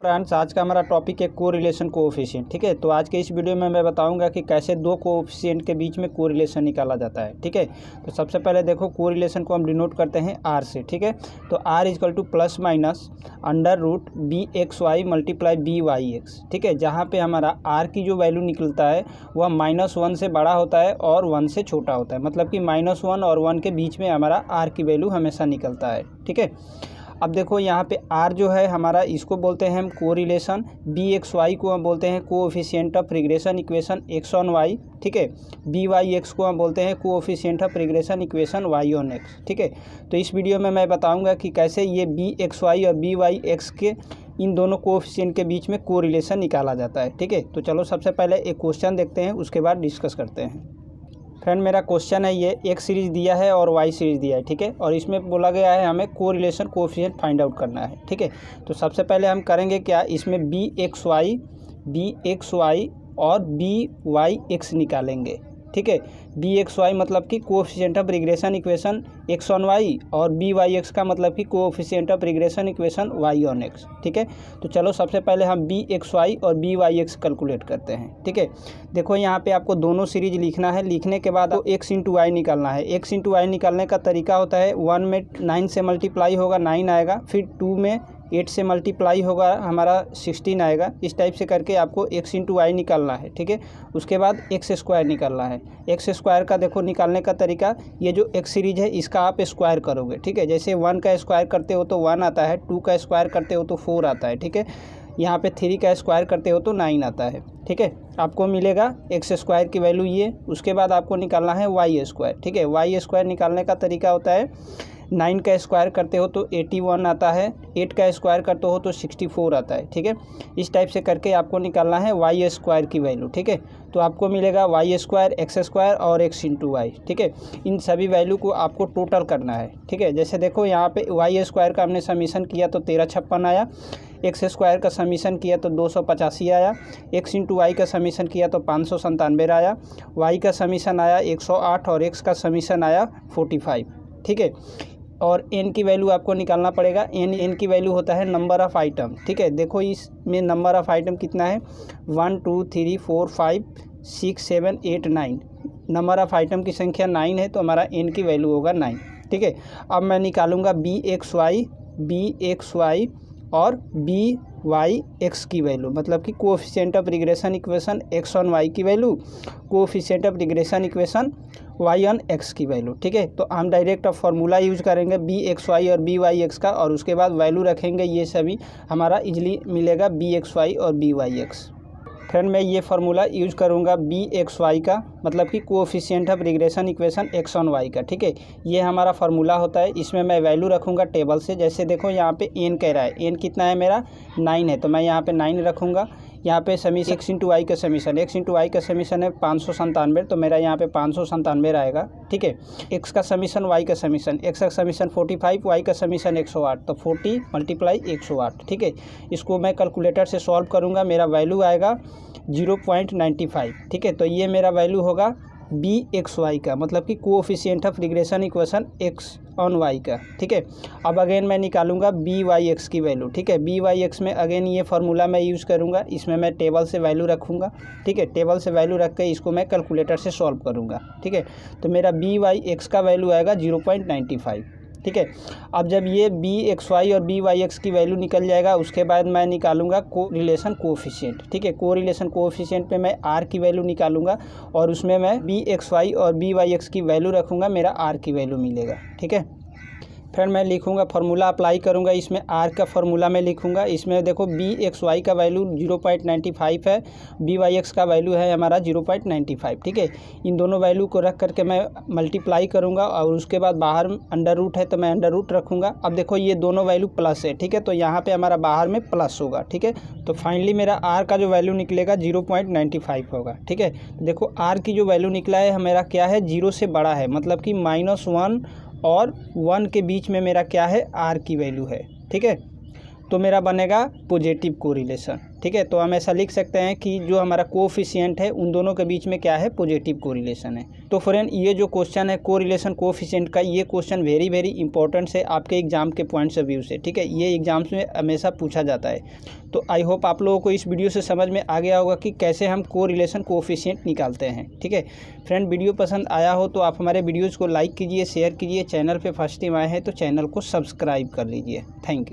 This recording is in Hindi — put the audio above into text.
फ्रेंड्स, आज का हमारा टॉपिक है कोरिलेशन कोएफिशिएंट। ठीक है, तो आज के इस वीडियो में मैं बताऊंगा कि कैसे दो कोएफिशिएंट के बीच में कोरिलेशन निकाला जाता है। ठीक है, तो सबसे पहले देखो, कोरिलेशन को हम डिनोट करते हैं आर से। ठीक है, तो R equal to plus minus under root B x Y multiply B Y X. ठीक है, जहाँ पे हमारा आर की जो वैल्यू निकलता है वह -1 से बड़ा होता है और 1 से छोटा होता है, मतलब कि -1 और 1 के बीच में हमारा आर की वैल्यू हमेशा निकलता है। ठीक है, अब देखो यहाँ पे आर जो है हमारा, इसको बोलते हैं हम कोरिलेशन। बी एक्स वाई को हम बोलते हैं coefficient of regression equation x on Y. ठीक है, बी वाई एक्स को हम बोलते हैं coefficient of regression equation Y on X. ठीक है, तो इस वीडियो में मैं बताऊंगा कि कैसे ये बी एक्स वाई और बी वाई एक्स के इन दोनों कोएफिशिएंट के बीच में कोरिलेशन निकाला जाता है। ठीक है, तो चलो सबसे पहले एक क्वेश्चन देखते हैं, उसके बाद डिस्कस करते हैं। फ्रेंड, मेरा क्वेश्चन है, ये एक्स सीरीज़ दिया है और वाई सीरीज़ दिया है। ठीक है, और इसमें बोला गया है हमें कोरिलेशन कोएफिशिएंट फाइंड आउट करना है। ठीक है, तो सबसे पहले हम करेंगे क्या, इसमें बी एक्स वाई और बी वाई एक्स निकालेंगे। ठीक है, बी एक्स वाई मतलब कि coefficient of regression equation x on Y, और बी वाई एक्स का मतलब कि coefficient of regression equation Y on X. ठीक है, तो चलो सबसे पहले हम बी एक्स वाई और बी वाई एक्स कैलकुलेट करते हैं। ठीक है, देखो यहाँ पे आपको दोनों सीरीज लिखना है। लिखने के बाद एक्स इंटू वाई निकालना है। एक्स इंटू वाई निकालने का तरीका होता है, 1 में 9 से मल्टीप्लाई होगा 9 आएगा, फिर 2 में 8 से मल्टीप्लाई होगा हमारा 16 आएगा। इस टाइप से करके आपको एक्स इंटू वाई निकालना है। ठीक है, उसके बाद एक्स स्क्वायर निकालना है। एक्स स्क्वायर का देखो निकालने का तरीका, ये जो एक्स सीरीज है इसका आप स्क्वायर करोगे। ठीक है, जैसे 1 का स्क्वायर करते हो तो 1 आता है, 2 का स्क्वायर करते हो तो 4 आता है। ठीक है, यहाँ पे 3 का स्क्वायर करते हो तो 9 आता है। ठीक है, आपको मिलेगा एक्स स्क्वायर की वैल्यू ये। उसके बाद आपको निकालना है वाई स्क्वायर। ठीक है, वाई स्क्वायर निकालने का तरीका होता है, 9 का स्क्वायर करते हो तो 81 आता है, 8 का स्क्वायर करते हो तो 64 आता है। ठीक है, इस टाइप से करके आपको निकालना है वाई स्क्वायर की वैल्यू। ठीक है, तो आपको मिलेगा वाई स्क्वायर, एक्स स्क्वायर और एक्स इंटू वाई। ठीक है, इन सभी वैल्यू को आपको टोटल करना है। ठीक है, जैसे देखो यहाँ पे वाई स्क्वायर का हमने समीशन किया तो 1356 आया, एक्स स्क्वायर का समीशन किया तो 285 आया, एक्स इंटू वाई का समीशन किया तो 597 आया, वाई का समीशन आया 108 और एक्स का समीशन आया 45। ठीक है, और एन की वैल्यू आपको निकालना पड़ेगा। एन की वैल्यू होता है नंबर ऑफ़ आइटम। ठीक है, देखो इसमें नंबर ऑफ़ आइटम कितना है, 1 2 3 4 5 6 7 8 9। नंबर ऑफ़ आइटम की संख्या 9 है, तो हमारा एन की वैल्यू होगा 9। ठीक है, अब मैं निकालूंगा बी एक्स वाई और बी वाई एक्स की वैल्यू, मतलब कि coefficient of regression equation x on y की value, coefficient of regression equation Y on x की वैल्यू। ठीक है, तो हम डायरेक्ट अब फार्मूला यूज करेंगे बी एक्स वाई और बी वाई एक्स का, और उसके बाद वैल्यू रखेंगे, ये सभी हमारा इजली मिलेगा बी एक्स वाई और बी वाई एक्स। फ्रेंड, मैं ये फार्मूला यूज करूँगा बी एक्स वाई का, मतलब कि coefficient of regression equation x on Y का। ठीक है, ये हमारा फार्मूला होता है। इसमें मैं वैल्यू रखूँगा टेबल से। जैसे देखो यहाँ पे एन कह रहा है, एन कितना है मेरा 9 है, तो मैं यहाँ पे 9 रखूँगा। यहाँ पे समीशन एक्स इंटू वाई का समीशन, एक्स इंटू वाई का समीशन है 597, तो मेरा यहाँ पे 597 आएगा। ठीक है, एक्स का समीशन, वाई का समीशन, एक्स का समीशन 45, वाई का समीशन 108, तो 40 मल्टीप्लाई 108। ठीक है, इसको मैं कैलकुलेटर से सॉल्व करूँगा, मेरा वैल्यू आएगा 0.95। ठीक है, तो ये मेरा वैल्यू होगा बी एक्स वाई का, मतलब कि coefficient of regression equation x on Y का। ठीक है, अब अगेन मैं निकालूंगा बी वाई एक्स की वैल्यू। ठीक है, बी वाई एक्स में अगेन ये फार्मूला मैं यूज़ करूंगा। इसमें मैं टेबल से वैल्यू रखूंगा। ठीक है, टेबल से वैल्यू रख के इसको मैं कैलकुलेटर से सॉल्व करूंगा। ठीक है, तो मेरा बी वाई एक्स का वैल्यू आएगा 0.95। ठीक है, अब जब ये बी एक्स वाई और बी वाई एक्स की वैल्यू निकल जाएगा, उसके बाद मैं निकालूंगा कोरिलेशन कोएफिशिएंट। ठीक है, कोरिलेशन कोएफिशिएंट पे मैं आर की वैल्यू निकालूंगा, और उसमें मैं बी एक्स वाई और बी वाई एक्स की वैल्यू रखूंगा, मेरा आर की वैल्यू मिलेगा। ठीक है, फिर मैं लिखूंगा, फार्मूला अप्लाई करूंगा, इसमें आर का फार्मूला मैं लिखूंगा। इसमें देखो बी एक्स वाई का वैल्यू 0.95 है, बी वाई एक्स का वैल्यू है हमारा 0.95। ठीक है, इन दोनों वैल्यू को रख करके मैं मल्टीप्लाई करूंगा, और उसके बाद बाहर अंडर रूट है तो मैं अंडर रूट रखूँगा। अब देखो ये दोनों वैल्यू प्लस है। ठीक है, तो यहाँ पर हमारा बाहर में प्लस होगा। ठीक है, तो फाइनली मेरा आर का जो वैल्यू निकलेगा 0.95 होगा। ठीक है, देखो आर की जो वैल्यू निकला है मेरा क्या है, 0 से बड़ा है, मतलब कि -1 और 1 के बीच में मेरा क्या है, आर की वैल्यू है। ठीक है, तो मेरा बनेगा पॉजिटिव कोरिलेशन। ठीक है, तो हम ऐसा लिख सकते हैं कि जो हमारा कोफिशिएंट है उन दोनों के बीच में क्या है, पॉजिटिव कोरिलेशन है। तो फ्रेंड ये जो क्वेश्चन है कोरिलेशन कोफिशिएंट का, ये क्वेश्चन वेरी वेरी इंपॉर्टेंट है आपके एग्जाम के पॉइंट्स ऑफ व्यू से। ठीक है, ये एग्जाम्स में हमेशा पूछा जाता है। तो आई होप आप लोगों को इस वीडियो से समझ में आ गया होगा कि कैसे हम कोरिलेशन कोफिशिएंट निकालते हैं। ठीक है फ्रेंड, वीडियो पसंद आया हो तो आप हमारे वीडियोज़ को लाइक कीजिए, शेयर कीजिए। चैनल पर फर्स्ट टाइम आए हैं तो चैनल को सब्सक्राइब कर लीजिए। Thank you.